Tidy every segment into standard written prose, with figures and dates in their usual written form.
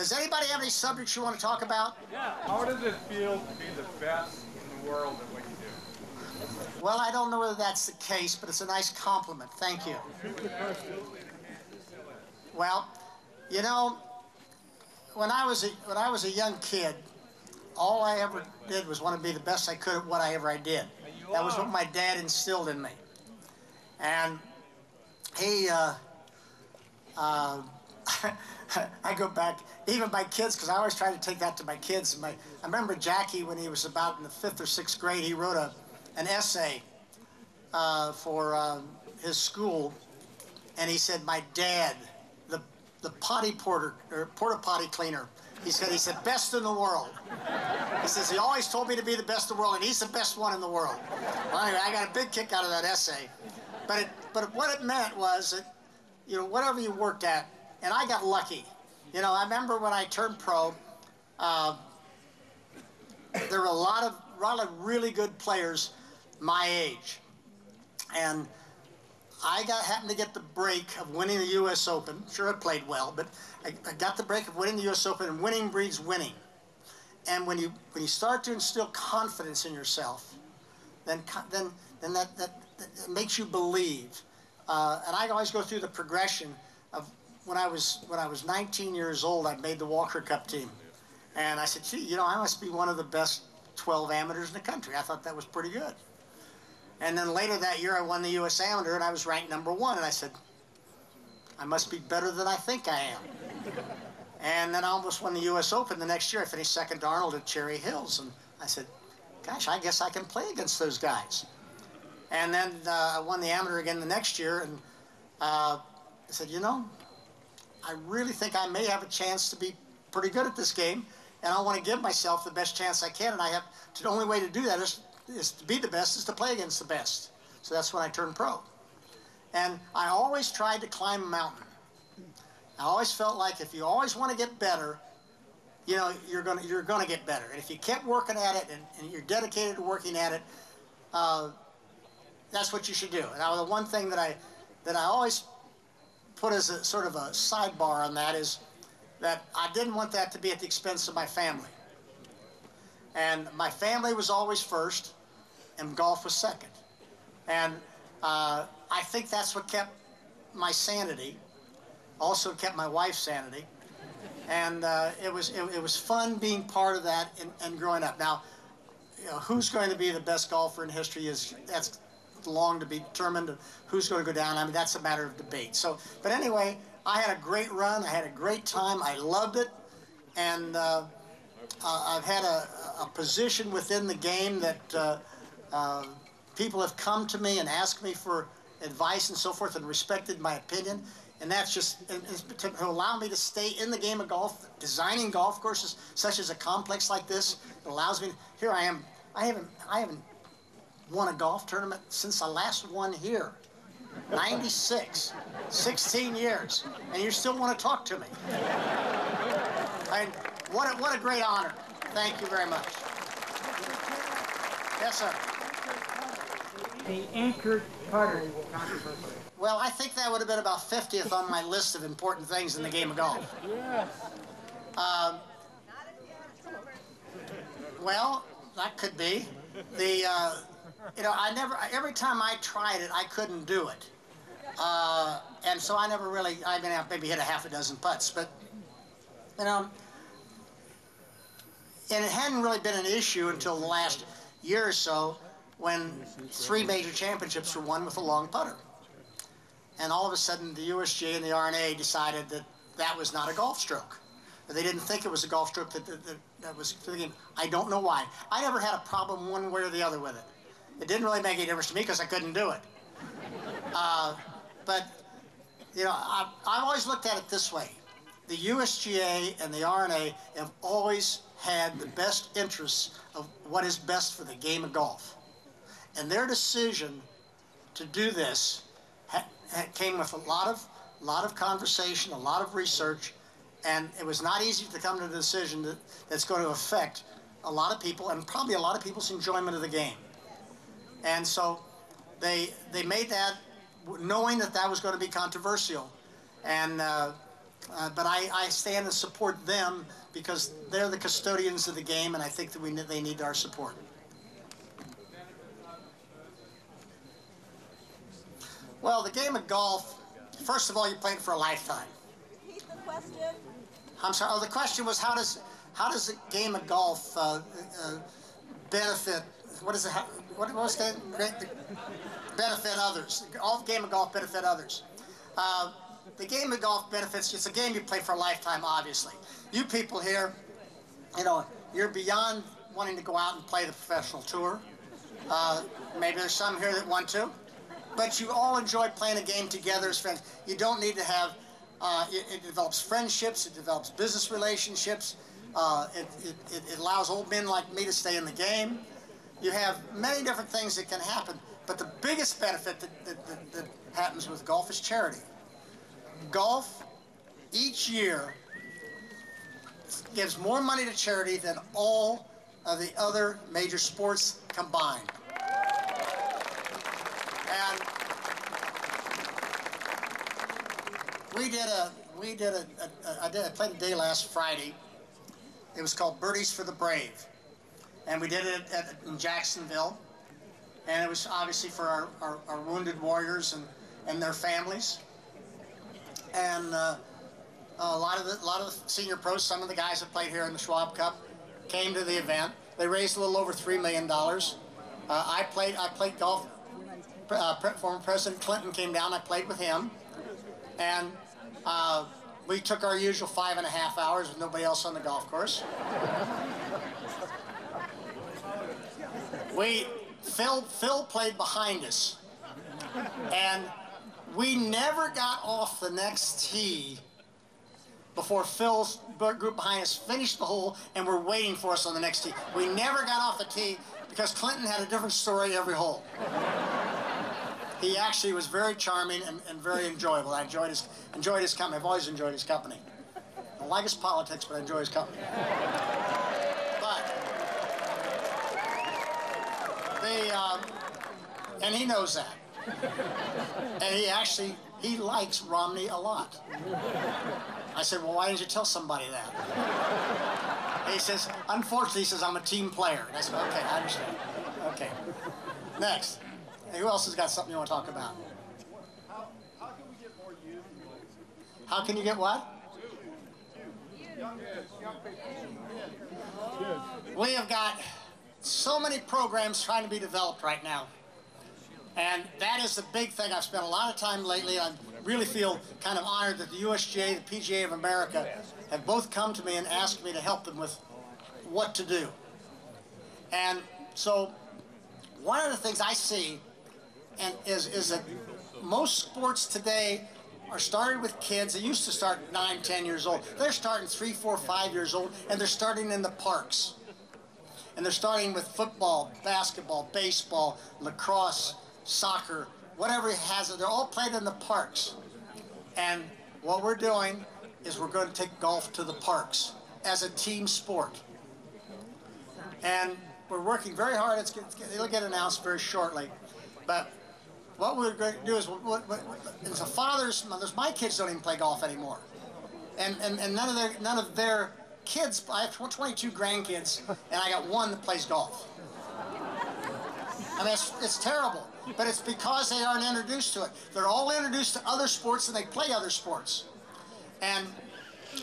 Does anybody have any subjects you want to talk about? Yeah. How does it feel to be the best in the world at what you do? Well, I don't know whether that's the case, but it's a nice compliment. Thank you. Well, you know, when I was a young kid, all I ever did was want to be the best I could at whatever I did. That was what my dad instilled in me. And he, I go back, even my kids, because I always try to take that to my kids. I remember Jackie, when he was about in the 5th or 6th grade, he wrote an essay for his school, and he said, my dad, the potty porter, or porta potty cleaner, he said, best in the world. He says, he always told me to be the best in the world, and he's the best one in the world. Well, anyway, I got a big kick out of that essay. But what it meant was that, you know, whatever you worked at, and I got lucky. You know, I remember when I turned pro, there were a lot of really good players my age. And I happened to get the break of winning the U.S. Open. Sure, I played well, but I got the break of winning the U.S. Open, and winning breeds winning. And when you start to instill confidence in yourself, then that makes you believe. And I always go through the progression of when I was 19 years old, I made the Walker Cup team, and I said, gee, you know, I must be one of the best 12 amateurs in the country. I thought that was pretty good. And then later that year, I won the U.S. Amateur, and I was ranked #1. And I said, I must be better than I think I am. And then I almost won the U.S. Open the next year. I finished second to Arnold at Cherry Hills. And I said, gosh, I guess I can play against those guys. And then I won the Amateur again the next year. And I said, you know, I really think I may have a chance to be pretty good at this game. And I want to give myself the best chance I can. And the only way to do that is to be the best, is to play against the best. So that's when I turned pro. And I always tried to climb a mountain. I always felt like if you always want to get better, you know, you're gonna get better. And if you kept working at it and you're dedicated to working at it, that's what you should do. And the one thing that I always put as a sort of a sidebar on that is that I didn't want that to be at the expense of my family. And my family was always first, and golf was second. And I think that's what kept my sanity. Also kept my wife's sanity. And it was fun being part of that and growing up. Now, you know, who's going to be the best golfer in history that's long to be determined. Who's going to go down, I mean, that's a matter of debate. So, but anyway, I had a great run. I had a great time. I loved it. And I've had a position within the game that people have come to me and asked me for advice and so forth and respected my opinion. And that's just to allow me to stay in the game of golf, designing golf courses such as a complex like this. It allows me, here I am, I haven't won a golf tournament since I last won here. 96, 16 years, and you still want to talk to me. And what a great honor. Thank you very much. Yes, sir. The anchored putter. Well, I think that would have been about 50th on my list of important things in the game of golf. Well, that could be. You know, every time I tried it, I couldn't do it. And so I never really, I mean, I maybe hit a half a dozen putts, but, you know, and it hadn't really been an issue until the last year or so when 3 major championships were won with a long putter. And all of a sudden, the USGA and the R&A decided that that was not a golf stroke. They didn't think it was a golf stroke that was for the game. I don't know why. I never had a problem one way or the other with it. It didn't really make any difference to me because I couldn't do it. But, you know, I've always looked at it this way. The USGA and the R&A have always had the best interests of what is best for the game of golf. And their decision to do this came with a lot of conversation, a lot of research, and it was not easy to come to a decision that's going to affect a lot of people and probably a lot of people's enjoyment of the game. And so they made that knowing that that was going to be controversial. And But I stand and support them because they're the custodians of the game, and I think that they need our support. Well, the game of golf, first of all, you play it for a lifetime. Repeat the question. I'm sorry. Oh, the question was how does the game of golf benefit? What is it? What was the benefit others? The game of golf benefit others. The game of golf benefits. It's a game you play for a lifetime. Obviously, you people here, you know, you're beyond wanting to go out and play the professional tour. Maybe there's some here that want to. But you all enjoy playing a game together as friends. You don't need to have, it develops friendships, it develops business relationships, it allows old men like me to stay in the game. You have many different things that can happen, but the biggest benefit that happens with golf is charity. Golf, each year, gives more money to charity than all of the other major sports combined. And I played a day last Friday. It was called Birdies for the Brave. And we did it in Jacksonville. And it was obviously for our wounded warriors and their families. And a lot of the senior pros, some of the guys that played here in the Schwab Cup, came to the event. They raised a little over $3 million. I played golf. Former President Clinton came down. I played with him, and we took our usual 5.5 hours with nobody else on the golf course. Phil played behind us, and we never got off the next tee before Phil's group behind us finished the hole and were waiting for us on the next tee. We never got off the tee because Clinton had a different story every hole. He actually was very charming and very enjoyable. I enjoyed his company. I've always enjoyed his company. I don't like his politics, but I enjoy his company. And he knows that. And he likes Romney a lot. I said, well, why didn't you tell somebody that? He says, unfortunately, he says, I'm a team player. And I said, okay, I understand. Okay. Next. Hey, who else has got something you want to talk about? How can we get more youth? How can you get what? Young people. We have got so many programs trying to be developed right now. And that is the big thing. I've spent a lot of time lately. I really feel kind of honored that the USGA, the PGA of America, have both come to me and asked me to help them with what to do. And so one of the things I see is that most sports today are started with kids. They used to start 9, 10 years old. They're starting 3, 4, 5 years old, and they're starting in the parks. And they're starting with football, basketball, baseball, lacrosse, soccer, whatever it has. They're all played in the parks. And what we're doing is we're going to take golf to the parks as a team sport. And we're working very hard. It'll get announced very shortly. But what we're going to do is, as a father's, mothers, my kids don't even play golf anymore. And none of their kids, I have 22 grandkids, and I got one that plays golf. I mean, it's terrible, but it's because they aren't introduced to it. They're all introduced to other sports, and they play other sports. And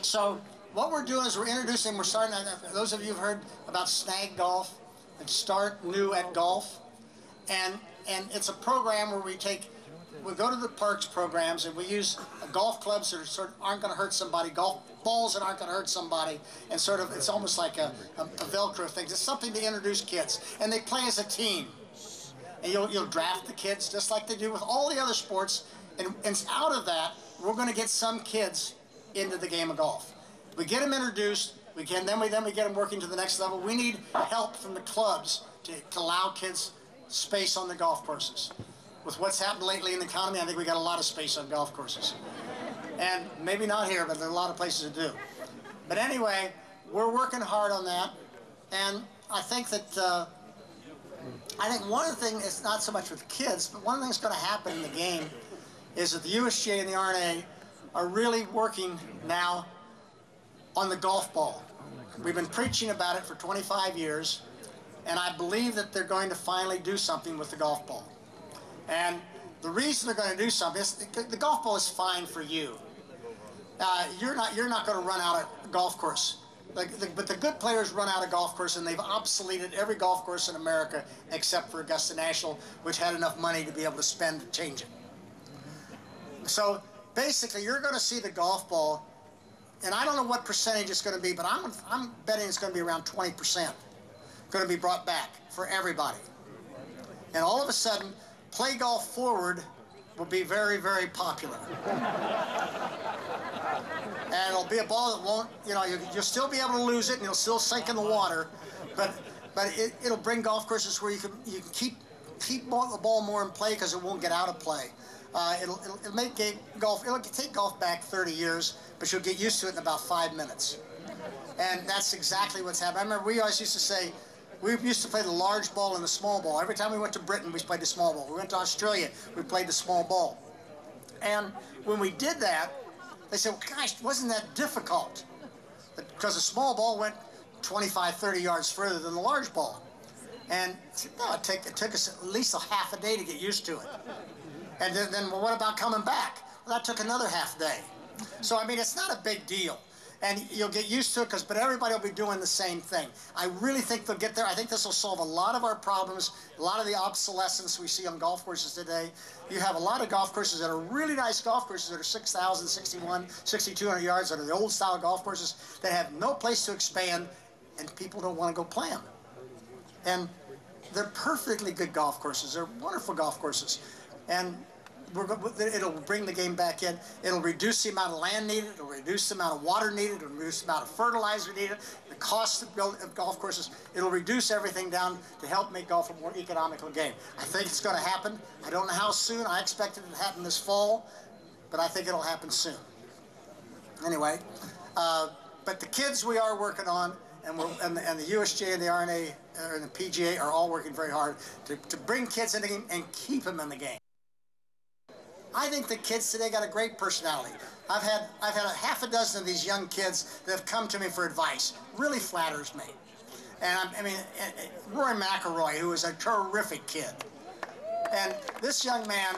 so what we're doing is we're introducing, we're starting, those of you who've heard about Snag Golf and Start New at Golf, and it's a program where we go to the parks programs and we use golf clubs that aren't going to hurt somebody, golf balls that aren't going to hurt somebody, and it's almost like a Velcro thing. It's something to introduce kids, and they play as a team. And you'll draft the kids just like they do with all the other sports, and out of that, we're going to get some kids into the game of golf. We get them introduced, then we get them working to the next level. We need help from the clubs to allow kids space on the golf courses. With what's happened lately in the economy, I think we got a lot of space on golf courses. And maybe not here, but there are a lot of places to do. But anyway, we're working hard on that. And I think that, one of the things, it's not so much with kids, but one of the things that's going to happen in the game is that the USGA and the R&A are really working now on the golf ball. We've been preaching about it for 25 years, and I believe that they're going to finally do something with the golf ball. And the reason they're going to do something is the golf ball is fine for you. You're not going to run out a golf course. But the good players run out of golf course, and they've obsoleted every golf course in America except for Augusta National, which had enough money to be able to spend to change it. So basically, you're going to see the golf ball, and I don't know what percentage it's going to be, but I'm betting it's going to be around 20% going to be brought back for everybody. And all of a sudden, play golf forward will be very, very popular. And it'll be a ball that won't, you'll still be able to lose it, and you'll still sink in the water, but it'll bring golf courses where you can keep the ball more in play because it won't get out of play. It'll make it'll take golf back 30 years, but you'll get used to it in about 5 minutes. And that's exactly what's happening. I remember we always used to say, we used to play the large ball and the small ball. Every time we went to Britain, we played the small ball. We went to Australia, we played the small ball. And when we did that, they said, well, gosh, wasn't that difficult? Because the small ball went 25, 30 yards further than the large ball. And no, it took us at least a half a day to get used to it. And then well, what about coming back? Well, that took another half day. So, I mean, it's not a big deal. And you'll get used to it, but everybody will be doing the same thing. I really think they'll get there. I think this will solve a lot of our problems, a lot of the obsolescence we see on golf courses today. You have a lot of golf courses that are really nice golf courses that are 6,000, 61, 6,200 yards, that are the old style golf courses that have no place to expand, and people don't want to go play them. And they're perfectly good golf courses. They're wonderful golf courses. And it'll bring the game back in. It'll reduce the amount of land needed. It'll reduce the amount of water needed. It'll reduce the amount of fertilizer needed. The cost of golf courses. It'll reduce everything down to help make golf a more economical game. I think it's going to happen. I don't know how soon. I expect it to happen this fall, but I think it'll happen soon. Anyway, but the kids we are working on, and the USGA and the RNA and the PGA are all working very hard to bring kids in the game and keep them in the game. I think the kids today got a great personality. I've had a half a dozen of these young kids that have come to me for advice. Really flatters me. And I mean, Roy McIlroy, who is a terrific kid. And this young man,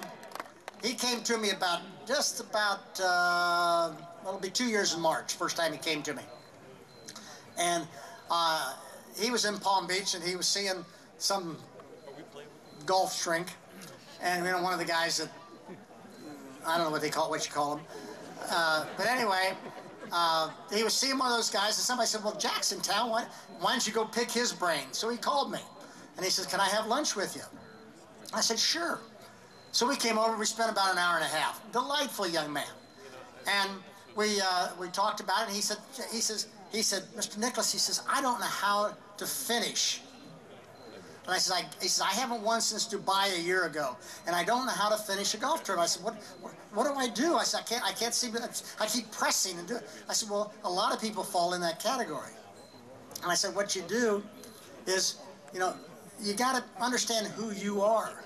he came to me it'll be 2 years in March, first time he came to me. And he was in Palm Beach, and he was seeing some golf shrink. And one of the guys that, I don't know what you call him. But anyway, he was seeing one of those guys, and somebody said, well, Jack's in town, why don't you go pick his brain? So he called me, and he says, can I have lunch with you? I said, sure. So we came over, we spent about an hour and a half. Delightful young man. And we talked about it, and he said, Mr. Nicklaus, he says, I don't know how to finish. And I said, I haven't won since Dubai a year ago, and I don't know how to finish a golf tournament. I said, what do I do? I said, I can't seem to, I keep pressing and do it. I said, well, a lot of people fall in that category. And I said, what you do is, you got to understand who you are.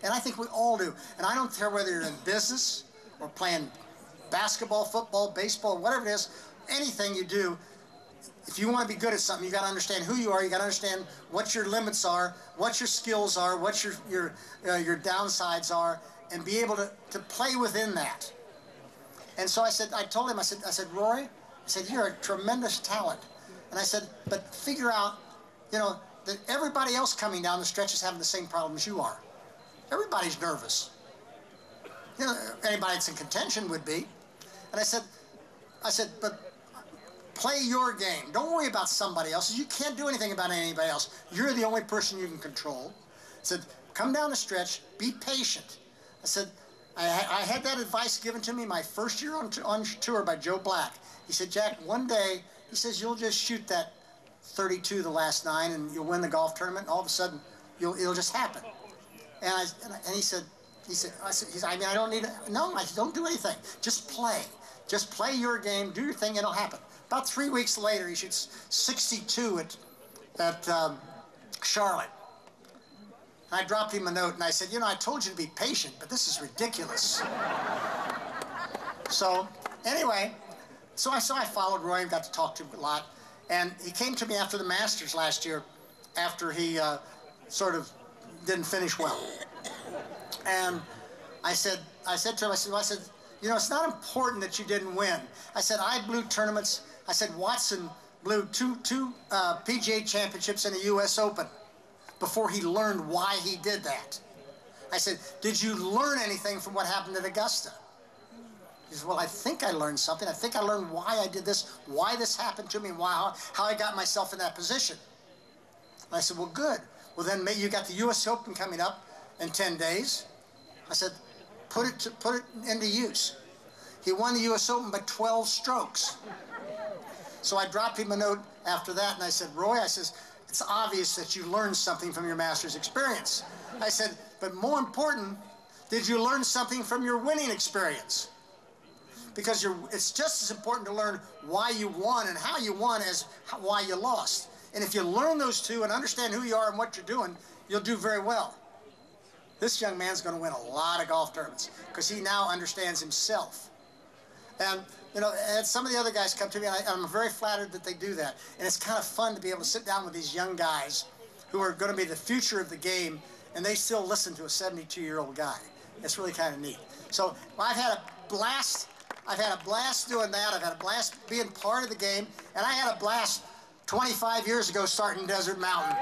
And I think we all do. And I don't care whether you're in business or playing basketball, football, baseball, whatever it is, anything you do. If you want to be good at something, you got to understand who you are. You got to understand what your limits are, what your skills are, what your downsides are, and be able to play within that. And so I told him, I said, Rory, I said, you're a tremendous talent. And I said, but figure out, that everybody else coming down the stretch is having the same problems you are. Everybody's nervous. Anybody that's in contention would be. And I said, but play your game. Don't worry about somebody else's. You can't do anything about anybody else. You're the only person you can control. I said, come down the stretch, be patient. I said, I had that advice given to me my first year on tour by Joe Black. He said, Jack, one day, he says, you'll just shoot that 32 the last 9 and you'll win the golf tournament, and all of a sudden, it'll just happen. And he said, I mean, I don't need to, no, I said, don't do anything. Just play. Just play your game, do your thing, and it'll happen. About 3 weeks later, he shoots 62 at Charlotte. And I dropped him a note, and I said, I told you to be patient, but this is ridiculous. So anyway, so I followed Roy and got to talk to him a lot. And he came to me after the Masters last year, after he sort of didn't finish well. And I said to him, I said, you know, it's not important that you didn't win. I said, I blew tournaments. I said, Watson blew two PGA championships in the U.S. Open before he learned why he did that. I said, did you learn anything from what happened at Augusta? He said, well, I think I learned something. I think I learned why I did this, why this happened to me, and how I got myself in that position. And I said, well, good. Well, then maybe you got the U.S. Open coming up in 10 days. I said, put it into use. He won the U.S. Open by 12 strokes. So I dropped him a note after that, and I said, Roy, I says, it's obvious that you learned something from your Masters experience. I said, but more important, did you learn something from your winning experience? Because it's just as important to learn why you won and how you won as why you lost. And if you learn those two and understand who you are and what you're doing, you'll do very well. This young man's going to win a lot of golf tournaments because he now understands himself. And, you know, and some of the other guys come to me, and I'm very flattered that they do that. And it's kind of fun to be able to sit down with these young guys who are going to be the future of the game, and they still listen to a 72-year-old guy. It's really kind of neat. So I've had a blast. I've had a blast doing that. I've had a blast being part of the game. And I had a blast 25 years ago starting Desert Mountain.